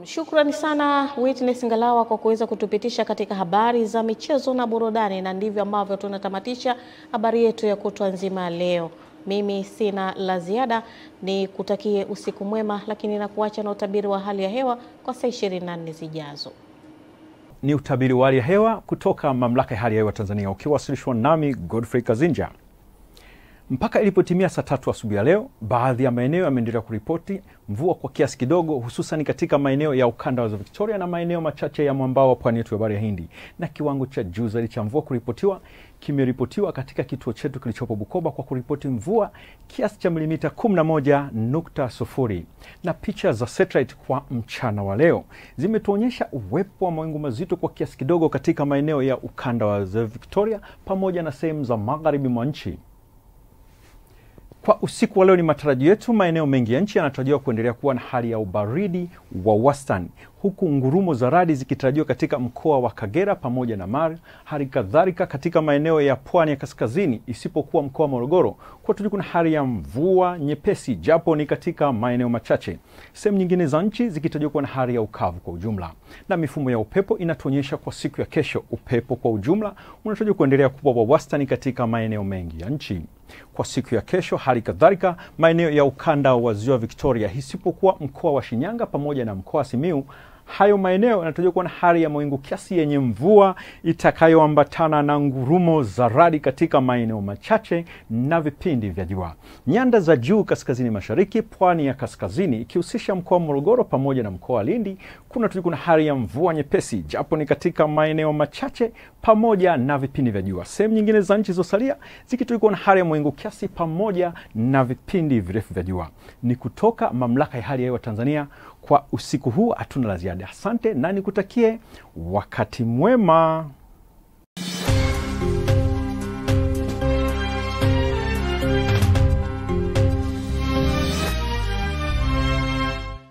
Shukrani sana Witness Ngalawa kwa kuweza kutupitisha katika habari za michezo na burudani, na ndivyo ambavyo tunatamatisha habari yetu ya kutwa nzima leo. Mimi sina la ziada, ni kutakie usiku mwema, lakini na kuacha na utabiri wa hali ya hewa kwa saa 24 zijazo. Ni utabiri wa hali ya hewa kutoka Mamlaka ya Hali ya Hewa Tanzania, ukiwasilishwa nami Godfrey Kazinja. Mpaka ilipotimia saa 3 asubuhi ya leo, baadhi ya maeneo yameendelea kuripoti mvua kwa kiasi kidogo, hususan katika maeneo ya ukanda wa Victoria na maeneo machache ya mwambao wa pwani yetu ya Bahari ya Hindi. Na kiwango cha juu zaidi cha mvua kuripotiwa kimeripotiwa katika kituo chetu kilichopo Bukoba kwa kuripoti mvua kiasi cha milimita 11.0. Na picha za satellite kwa mchana wa leo zimetuonyesha uwepo wa mawingu mazito kwa kiasi kidogo katika maeneo ya ukanda wa Victoria pamoja na sehemu za magharibi mwa nchi. Kwa usiku wa leo ni matarajio yetu maeneo mengi ya nchi yanatarajiwa kuendelea kuwa na hali ya ubaridi wa wastani, huku ngurumo za radi zikitarajiwa katika mkoa wa Kagera pamoja na Mara, hali kadhalika katika maeneo ya pwani ya kaskazini isipokuwa mkoa wa Morogoro kwa kuna hali ya mvua nyepesi japo ni katika maeneo machache. Sehemu nyingine za nchi zikitarajiwa kuwa na hali ya ukavu kwa ujumla. Na mifumo ya upepo inatuonyesha kwa siku ya kesho upepo kwa ujumla unatarajiwa kuendelea kuwa wa wastani katika maeneo mengi ya nchi. Kwa siku ya kesho hali kadhalika maeneo ya ukanda wa Ziwa Victoria isipokuwa mkoa wa Shinyanga pamoja na mkoa wa Simiyu, hayo maeneo yanatarajiwa kuwa na hali ya mawingu kiasi yenye mvua itakayoambatana na ngurumo za radi katika maeneo machache na vipindi vya jua. Nyanda za juu kaskazini mashariki, pwani ya kaskazini ikihusisha mkoa wa Morogoro pamoja na mkoa wa Lindi, kuna hali ya mvua nyepesi japo ni katika maeneo machache pamoja na vipindi vya jua. Sehemu nyingine za nchi zosalia zikitarajiwa na hali ya mawingu kiasi pamoja na vipindi virefu vya jua. Ni kutoka Mamlaka ya Hali ya Hewa Tanzania. Kwa usiku huu hatuna la ziada. Asante na nikutakie wakati mwema.